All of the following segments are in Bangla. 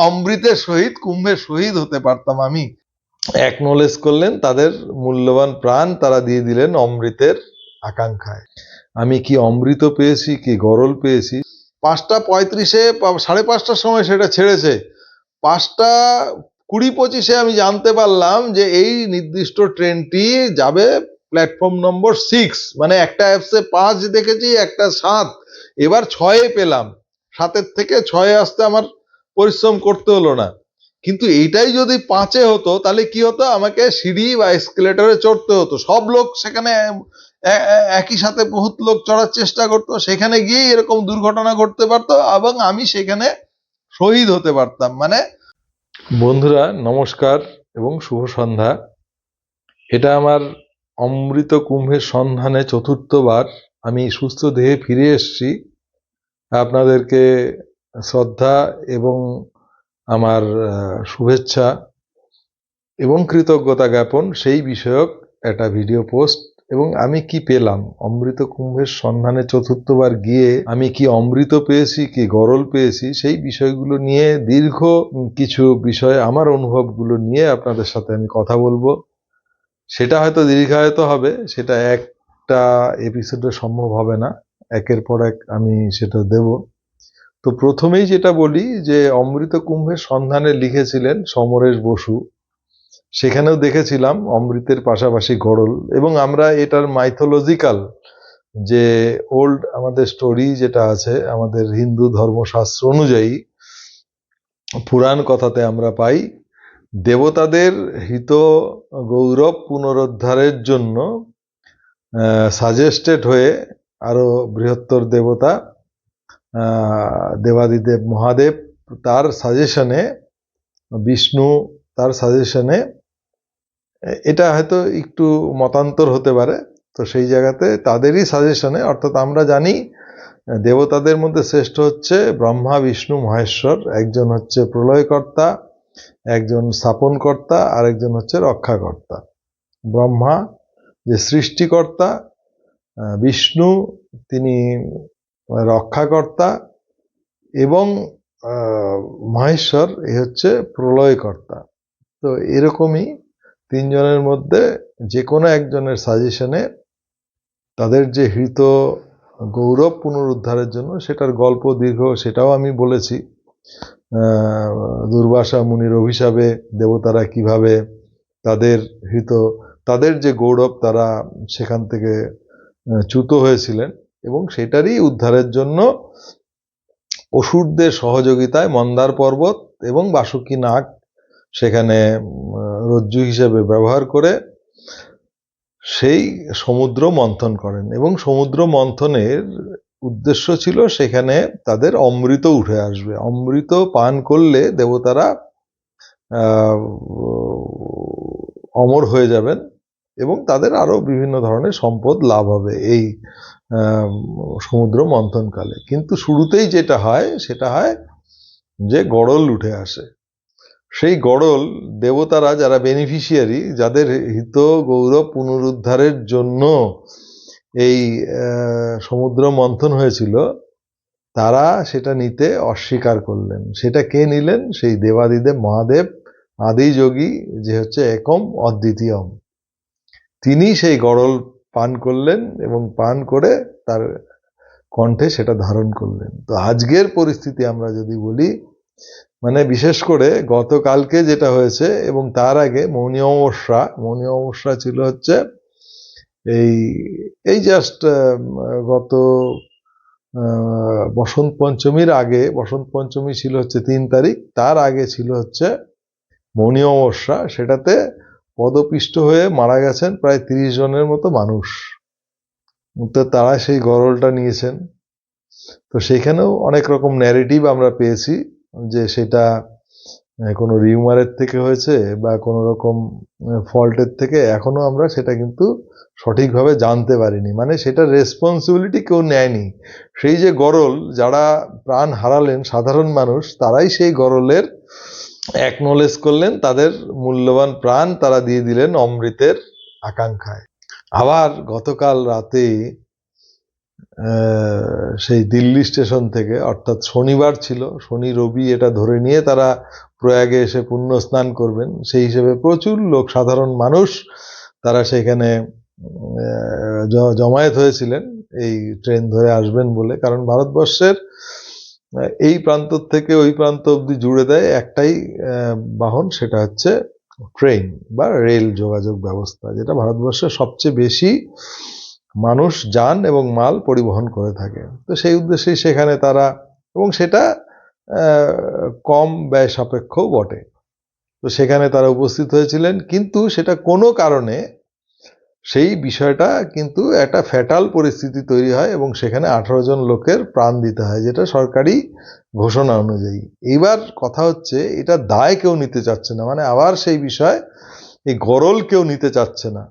অমৃতের সহিত কুম্ভের শহীদ হতে পারতাম আমি। অ্যাকনোলেজ করলেন তাদের মূল্যবান প্রাণ, তারা দিয়ে দিলেন অমৃতের আকাঙ্ক্ষায়। আমি কি অমৃত পেয়েছি, কি গরল পেয়েছি। 5:35-এ 5:30টার সময় সেটা ছেড়েছে। 5:20-25 আমি জানতে পারলাম যে এই নির্দিষ্ট ট্রেনটি যাবে প্ল্যাটফর্ম নম্বর 6। মানে একটা অ্যাপসে 5 দেখেছি, একটা 7, এবার 6-এ পেলাম। 7-এর থেকে 6-এ আসতে আমার পরিশ্রম করতে হলো না। কিন্তু এইটাই যদি 5-এ হতো তাহলে কি হতো, আমাকে সিঁড়ি বা এসকেলেটরে চড়তে হতো। সব লোক সেখানে একই সাথে বহুত লোক চড়ার চেষ্টা করতো, সেখানে গিয়ে এরকম দুর্ঘটনা ঘটতে পারতো এবং আমি সেখানে শহীদ হতে পারতাম। মানে বন্ধুরা নমস্কার এবং শুভ সন্ধ্যা। এটা আমার অমৃত কুম্ভের সন্ধানে 4র্থবার আমি সুস্থ দেহে ফিরে এসেছি। আপনাদেরকে শ্রদ্ধা এবং আমার শুভেচ্ছা এবং কৃতজ্ঞতা জ্ঞাপন সেই বিষয়ক একটা ভিডিও পোস্ট। এবং আমি কি পেলাম অমৃত কুম্ভের সন্ধানে 4র্থবার গিয়ে, আমি কি অমৃত পেয়েছি, কি গরল পেয়েছি, সেই বিষয়গুলো নিয়ে দীর্ঘ কিছু বিষয়, আমার অনুভবগুলো নিয়ে আপনাদের সাথে আমি কথা বলবো। সেটা হয়তো দীর্ঘায়িত হবে, সেটা একটা এপিসোডে সম্ভব হবে না, একের পর এক আমি সেটা দেব। তো প্রথমেই যেটা বলি যে অমৃত কুম্ভের সন্ধানে লিখেছিলেন সমরেশ বসু। সেখানেও দেখেছিলাম অমৃতের পাশাপাশি গরল। এবং আমরা এটার মাইথোলজিক্যাল যে ওল্ড আমাদের স্টোরি যেটা আছে আমাদের হিন্দু ধর্মশাস্ত্র অনুযায়ী, পুরাণ কথাতে আমরা পাই দেবতাদের হিত গৌরব পুনরুদ্ধারের জন্য সাজেস্টেড হয়ে আরো বৃহত্তর দেবতা দেবাদিদেব মহাদেব, তার সাজেশনে, বিষ্ণু তার সাজেশনে, এটা হয়তো একটু মতান্তর হতে পারে, তো সেই জায়গাতে তাদেরই সাজেশনে, অর্থাৎ আমরা জানি দেবতাদের মধ্যে শ্রেষ্ঠ হচ্ছে ব্রহ্মা বিষ্ণু মহেশ্বর। একজন হচ্ছে প্রলয়কর্তা, একজন স্থাপনকর্তা, আর একজন হচ্ছে রক্ষাকর্তা। ব্রহ্মা যে সৃষ্টিকর্তা, বিষ্ণু তিনি রক্ষাকর্তা, এবং মহেশ্বর এ হচ্ছে প্রলয়কর্তা। তো এরকমই তিনজনের মধ্যে যে কোনো একজনের সাজেশনে তাদের যে হৃত গৌরব পুনরুদ্ধারের জন্য, সেটার গল্প দীর্ঘ, সেটাও আমি বলেছি। দুর্বাসা মুনির অভিশাপে দেবতারা কিভাবে তাদের হৃত, তাদের যে গৌরব, তারা সেখান থেকে চ্যুত হয়েছিলেন, এবং সেটারই উদ্ধারের জন্য অসুরদের সহযোগিতায় মন্দার পর্বত এবং বাসুকী নাগ সেখানে রজ্জু হিসেবে ব্যবহার করে সেই সমুদ্র মন্থন করেন। এবং সমুদ্র মন্থনের উদ্দেশ্য ছিল সেখানে তাদের অমৃত উঠে আসবে। অমৃত পান করলে দেবতারা অমর হয়ে যাবেন এবং তাদের আরো বিভিন্ন ধরনের সম্পদ লাভ হবে এই সমুদ্র মন্থনকালে। কিন্তু শুরুতেই যেটা হয় সেটা হয় যে গড়ল উঠে আসে। সেই গড়ল দেবতারা যারা বেনিফিশিয়ারি, যাদের হিত গৌরব পুনরুদ্ধারের জন্য এই সমুদ্র মন্থন হয়েছিল, তারা সেটা নিতে অস্বীকার করলেন। সেটা কে নিলেন? সেই দেবাদিদেব মহাদেব, আদি যোগী, যে হচ্ছে একম অদ্বিতীয়ম, তিনি সেই গড়ল পান করলেন এবং পান করে তার কণ্ঠে সেটা ধারণ করলেন। তো আজকের পরিস্থিতি আমরা যদি বলি, মানে বিশেষ করে গতকালকে যেটা হয়েছে এবং তার আগে মৌনী অমাবস্যা ছিল হচ্ছে এই জাস্ট গত বসন্ত পঞ্চমীর আগে। বসন্ত পঞ্চমী ছিল হচ্ছে 3 তারিখ, তার আগে ছিল হচ্ছে মৌনী অমাবস্যা। সেটাতে পদপিষ্ট হয়ে মারা গেছেন প্রায় 30 জনের মতো মানুষ। তো তারা সেই গরলটা নিয়েছেন। তো সেখানেও অনেক রকম ন্যারেটিভ আমরা পেয়েছি যে সেটা কোনো রিউমারের থেকে হয়েছে বা কোনো রকম ফল্টের থেকে। এখনো আমরা সেটা কিন্তু সঠিকভাবে জানতে পারিনি, মানে সেটা রেসপন্সিবিলিটি কেউ নেয়নি। সেই যে গরল, যারা প্রাণ হারালেন সাধারণ মানুষ, তারাই সেই গরলের অ্যাকনোলেজ করলেন তাদের মূল্যবান প্রাণ, তারা দিয়ে দিলেন অমৃতের আকাঙ্ক্ষায়। আবার গতকাল রাতে সেই দিল্লি স্টেশন থেকে, অর্থাৎ শনিবার ছিল, শনি রবি এটা ধরে নিয়ে তারা প্রয়াগে এসে পুণ্য স্নান করবেন। সেই হিসেবে প্রচুর লোক, সাধারণ মানুষ তারা সেখানে জমায়েত হয়েছিলেন এই ট্রেন ধরে আসবেন বলে। কারণ ভারতবর্ষের এই প্রান্ত থেকে ওই প্রান্ত অব্দি জুড়ে দেয় একটাই বাহন, সেটা হচ্ছে ট্রেন বা রেল যোগাযোগ ব্যবস্থা, যেটা ভারতবর্ষের সবচেয়ে বেশি মানুষ, যান এবং মাল পরিবহন করে থাকে। তো সেই উদ্দেশ্যেই সেখানে তারা, এবং সেটা কম ব্যয় সাপেক্ষও বটে, তো সেখানে তারা উপস্থিত হয়েছিলেন। কিন্তু সেটা কোনো কারণে সেই বিষয়টা কিন্তু একটা ফ্যাটাল পরিস্থিতি তৈরি হয় এবং সেখানে 18 জন লোকের প্রাণ দিতে হয়, যেটা সরকারি ঘোষণা অনুযায়ী। এইবার কথা হচ্ছে, এটা দায় কেউ নিতে চাচ্ছে না, মানে আবার সেই বিষয়, এই গরল কেউ নিতে চাচ্ছে না।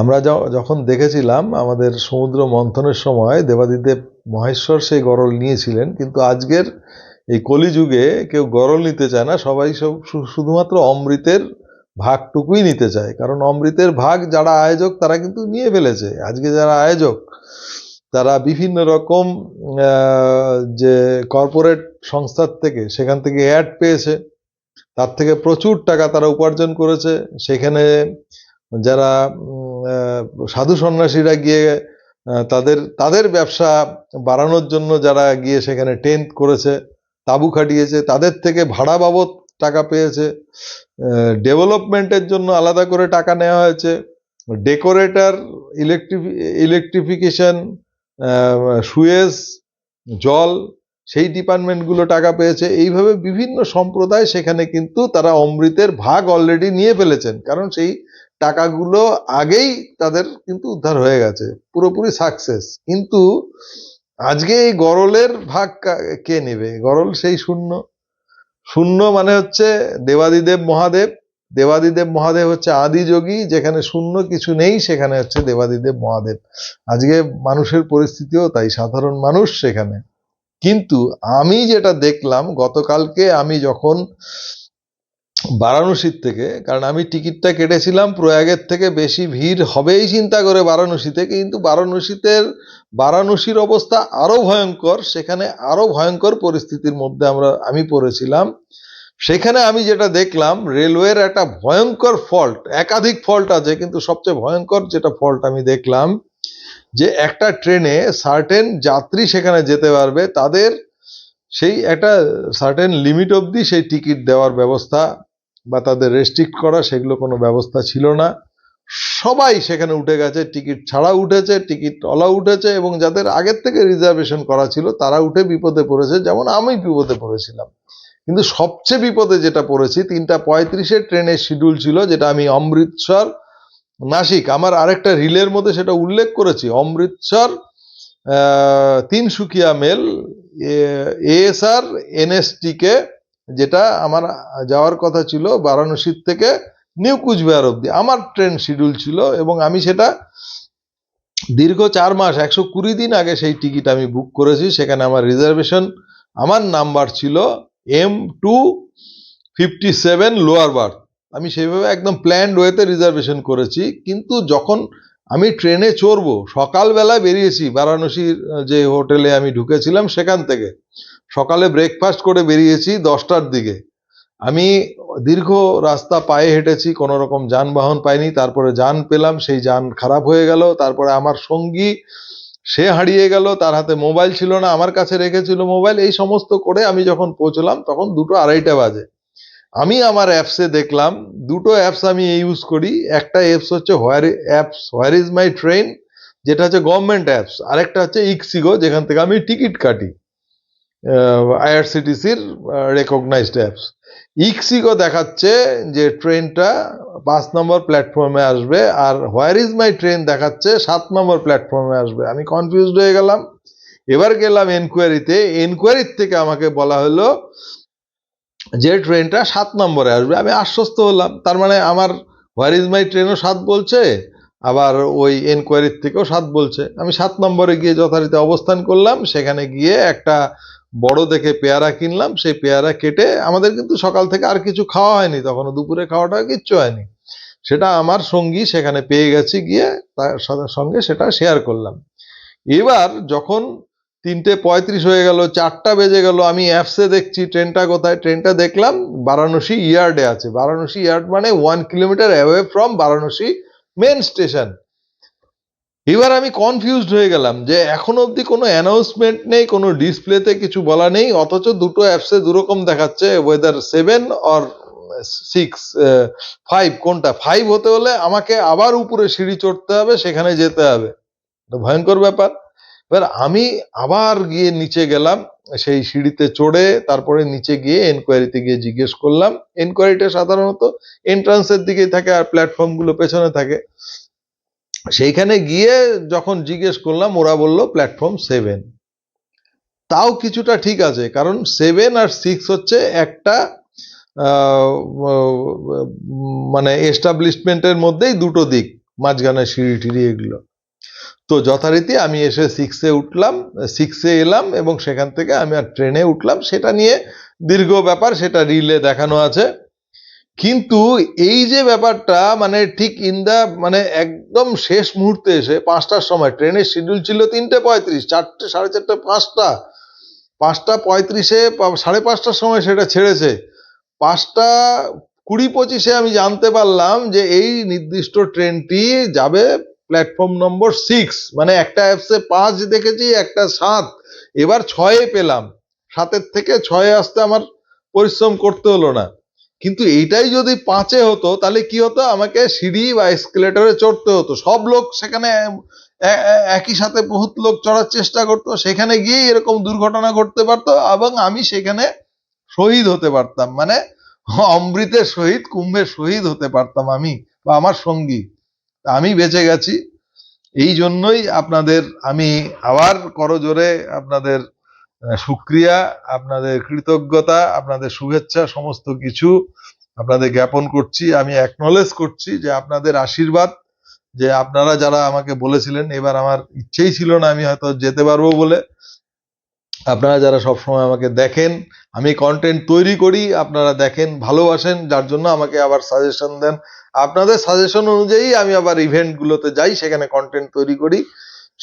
আমরা যখন দেখেছিলাম আমাদের সমুদ্র মন্থনের সময় দেবাদিদেব মহেশ্বর সেই গরল নিয়েছিলেন, কিন্তু আজকের এই কলিযুগে কেউ গরল নিতে চায় না, সবাই শুধুমাত্র অমৃতের ভাগটুকুই নিতে চায়। কারণ অমৃতের ভাগ যারা আয়োজক তারা কিন্তু নিয়ে ফেলেছে। আজকে যারা আয়োজক তারা বিভিন্ন রকম যে কর্পোরেট সংস্থার থেকে, সেখান থেকে অ্যাড পেয়েছে, তার থেকে প্রচুর টাকা তারা উপার্জন করেছে। সেখানে যারা সাধু সন্ন্যাসীরা গিয়ে তাদের ব্যবসা বাড়ানোর জন্য যারা গিয়ে সেখানে টেন্ট করেছে, তাঁবু খাটিয়েছে, তাদের থেকে ভাড়া বাবদ টাকা পেয়েছে। ডেভেলপমেন্টের জন্য আলাদা করে টাকা নেওয়া হয়েছে। ডেকোরেটর, ইলেকট্রিফিকেশন, সুয়েজ, জল, সেই ডিপার্টমেন্টগুলো টাকা পেয়েছে। এইভাবে বিভিন্ন সম্প্রদায় সেখানে কিন্তু তারা অমৃতের ভাগ অলরেডি নিয়ে ফেলেছেন, কারণ সেই টাকাগুলো আগেই তাদের কিন্তু উদ্ধার হয়ে গেছে, পুরোপুরি সাকসেস। কিন্তু আজকে এই গরলের ভাগ কে নেবে? গরল সেই শূন্য। শূন্য মানে হচ্ছে দেবাদিদেব মহাদেব। দেবাদিদেব মহাদেব হচ্ছে আদি যোগী, যেখানে শূন্য কিছু নেই সেখানে হচ্ছে দেবাদিদেব মহাদেব। আজকে মানুষের পরিস্থিতিও তাই, সাধারণ মানুষ সেখানে। কিন্তু আমি যেটা দেখলাম গতকালকে, আমি যখন বারাণসীর থেকে, কারণ আমি টিকিটটা কেটেছিলাম প্রয়াগের থেকে বেশি ভিড় হবেই চিন্তা করে বারাণসীতে, কিন্তু বারাণসীর অবস্থা আরো ভয়ঙ্কর। সেখানে আরো ভয়ঙ্কর পরিস্থিতির মধ্যে আমি পড়েছিলাম। সেখানে আমি যেটা দেখলাম, রেলওয়ের একটা ভয়ঙ্কর ফল্ট, একাধিক ফল্ট আছে, কিন্তু সবচেয়ে ভয়ঙ্কর যেটা ফল্ট আমি দেখলাম, যে একটা ট্রেনে সার্টেন যাত্রী সেখানে যেতে পারবে, তাদের সেই একটা সার্টেন লিমিট অবধি সেই টিকিট দেওয়ার ব্যবস্থা বা তাদের রেস্ট্রিক্ট করা, সেগুলো কোনো ব্যবস্থা ছিল না। সবাই সেখানে উঠে গেছে, টিকিট ছাড়া উঠেছে, টিকিট ওলা উঠেছে, এবং যাদের আগের থেকে রিজার্ভেশন করা ছিল তারা উঠে বিপদে পড়েছে, যেমন আমি বিপদে পড়েছিলাম। কিন্তু সবচেয়ে বিপদে যেটা পড়েছি, 3:35 ট্রেনের শিডিউল ছিল, যেটা আমি অমৃতসর নাসিক, আমার আরেকটা রিলের মধ্যে সেটা উল্লেখ করেছি, অমৃতসর তিনসুকিয়া মেল এএসআর এনএসটিকে, যেটা আমার যাওয়ার কথা ছিল বারাণসীর থেকে নিউ কুচবিহার অব্দি, আমার ট্রেন শিডিউল ছিল, এবং আমি সেটা দীর্ঘ 4 মাস 120 দিন আগে সেই টিকিট আমি বুক করেছি। সেখানে আমার রিজার্ভেশন, আমার নাম্বার ছিল M257 লোয়ার বার্থ। আমি সেইভাবে একদম প্ল্যান্ড ওয়েতে রিজার্ভেশন করেছি। কিন্তু যখন আমি ট্রেনে চড়বো, সকালবেলা বেরিয়েছি বারাণসীর যে হোটেলে আমি ঢুকেছিলাম সেখান থেকে, সকালে ব্রেকফাস্ট করে বেরিয়েছি 10টার দিকে। আমি দীর্ঘ রাস্তা পায়ে হেঁটেছি, কোনো রকম যানবাহন পাইনি। তারপরে যান পেলাম, সেই যান খারাপ হয়ে গেল। তারপরে আমার সঙ্গী সে হারিয়ে গেল, তার হাতে মোবাইল ছিল না, আমার কাছে রেখেছিল মোবাইল। এই সমস্ত করে আমি যখন পৌঁছলাম তখন 2:30 বাজে। আমি আমার অ্যাপসে দেখলাম, দুটো অ্যাপস আমি ইউজ করি। একটা অ্যাপস হচ্ছে হোয়ার ইজ মাই ট্রেন, যেটা হচ্ছে গভর্নমেন্ট অ্যাপস। আরেকটা হচ্ছে ইক্সিগো, যেখান থেকে আমি টিকিট কাটি, আইআরসিটিসির রেকগনাইজড অ্যাপস। ইক্সিগো দেখাচ্ছে যে ট্রেনটা 5 নম্বর প্ল্যাটফর্মে আসবে, আর হোয়ার ইজ মাই ট্রেন দেখাচ্ছে 7 নম্বর প্ল্যাটফর্মে আসবে। আমি কনফিউজড হয়ে গেলাম। এবার গেলাম এনকোয়ারিতে, এনকোয়ারির থেকে আমাকে বলা হলো যে ট্রেনটা 7 নম্বরে আসবে। আমি আশ্বস্ত হলাম, তার মানে আমার হোয়ার ইজ মাই ট্রেনও 7 বলছে, আবার ওই এনকোয়ারির থেকেও 7 বলছে। আমি 7 নম্বরে গিয়ে যথারীতি অবস্থান করলাম। সেখানে গিয়ে একটা বড় দেখে পেয়ারা কিনলাম। সেই পেয়ারা কেটে, আমাদের কিন্তু সকাল থেকে আর কিছু খাওয়া হয়নি, তখনও দুপুরে খাওয়াটা কিচ্ছু হয়নি, সেটা আমার সঙ্গী সেখানে পেয়ে গেছি, গিয়ে তার সঙ্গে সেটা শেয়ার করলাম। এবার যখন 3:35 হয়ে গেল, 4টা বেজে গেল, আমি অ্যাপসে দেখছি ট্রেনটা কোথায়। ট্রেনটা দেখলাম বারাণসী ইয়ার্ডে আছে। বারাণসী ইয়ার্ড মানে 1 kilometre away from Varanasi main station. এবার আমি কনফিউজড হয়ে গেলাম যে এখনো অবধি কোনো অ্যানাউন্সমেন্ট নেই, কোনো ডিসপ্লেতে কিছু বলা নেই, অথচ দুটো অ্যাপসে দুরকম দেখাচ্ছে, ওয়েদার 7 অর 6, 5, কোনটা 5 হতে হলে আমাকে আবার উপরে সিঁড়ি চড়তে হবে, সেখানে যেতে হবে। ভয়ঙ্কর ব্যাপার। এবার আমি আবার গিয়ে নিচে গেলাম, সেই সিঁড়িতে চড়ে তারপরে নিচে গিয়ে এনকোয়ারিতে গিয়ে জিজ্ঞেস করলাম। এনকোয়ারিটা সাধারণত এন্ট্রান্সের দিকেই থাকে আর প্ল্যাটফর্ম গুলো পেছনে থাকে। সেইখানে গিয়ে যখন জিজ্ঞেস করলাম, ওরা বলল প্ল্যাটফর্ম 7। তাও কিছুটা ঠিক আছে, কারণ 7 আর 6 হচ্ছে একটা মানে এস্টাবলিশমেন্টের মধ্যেই দুটো দিক, মাঝখানে সিঁড়ি টিড়ি এগুলো। তো যথারীতি আমি এসে 6-এ উঠলাম, 6-এ এলাম এবং সেখান থেকে আমি আর ট্রেনে উঠলাম। সেটা নিয়ে দীর্ঘ ব্যাপার, সেটা রিলে দেখানো আছে। কিন্তু এই যে ব্যাপারটা, মানে ঠিক মানে একদম শেষ মুহূর্তে এসে 5টার সময়, ট্রেনের শিডিউল ছিল 3:35, 4টে, 4:30, 5টা, 5টা 35-এ 5:30টার সময় সেটা ছেড়েছে। 5টা 20-25-এ আমি জানতে পারলাম যে এই নির্দিষ্ট ট্রেনটি যাবে প্ল্যাটফর্ম নম্বর 6। মানে একটা অ্যাপসে 5 দেখেছি, একটা 7, এবার 6-এ পেলাম। 7-এর থেকে 6-এ আসতে আমার পরিশ্রম করতে হলো না। কিন্তু এইটাই যদি 5-এ হতো তাহলে কি হতো, আমাকে সিঁড়ি বা এসকেলেটরে চড়তে হতো। সব লোক সেখানে একই সাথে বহুত লোক চড়ার চেষ্টা করতো, সেখানে গিয়ে এরকম দুর্ঘটনা ঘটতে পারতো এবং আমি সেখানে শহীদ হতে পারতাম। মানে অমৃতের শহীদ, কুম্ভের শহীদ হতে পারতাম আমি বা আমার সঙ্গী। আমি বেঁচে গেছি। এই জন্যই আপনাদের আমি আবার করজোরে আপনাদের শুকরিয়া, আপনাদের কৃতজ্ঞতা, আপনাদের শুভেচ্ছা, সমস্ত কিছু আপনাদের জ্ঞাপন করছি। আমি অ্যাকনলেজ করছি যে আপনাদের আশীর্বাদ, যে আপনারা যারা আমাকে বলেছিলেন, এবার আমার ইচ্ছেই ছিল না আমি হয়তো যেতে পারবো বলে, আপনারা যারা সবসময় আমাকে দেখেন, আমি কন্টেন্ট তৈরি করি, আপনারা দেখেন, ভালোবাসেন, যার জন্য আমাকে আবার সাজেশন দেন। আপনাদের সাজেশন অনুযায়ী আমি আবার ইভেন্টগুলোতে যাই, সেখানে কন্টেন্ট তৈরি করি।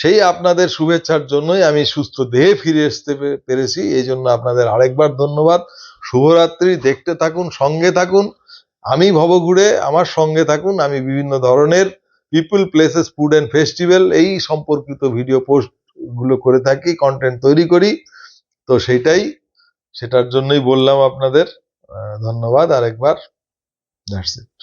সেই আপনাদের শুভেচ্ছার জন্যই আমি সুস্থ দেহে ফিরে আসতে পেরেছি। এই জন্য আপনাদের আরেকবার ধন্যবাদ। শুভরাত্রি। দেখতে থাকুন, সঙ্গে থাকুন। আমি ভবঘুরে, আমার সঙ্গে থাকুন। আমি বিভিন্ন ধরনের people, places, food and festival এই সম্পর্কিত ভিডিও পোস্ট গুলো করে থাকি, কন্টেন্ট তৈরি করি। তো সেটার জন্যই বললাম আপনাদের ধন্যবাদ আরেকবার। That's it.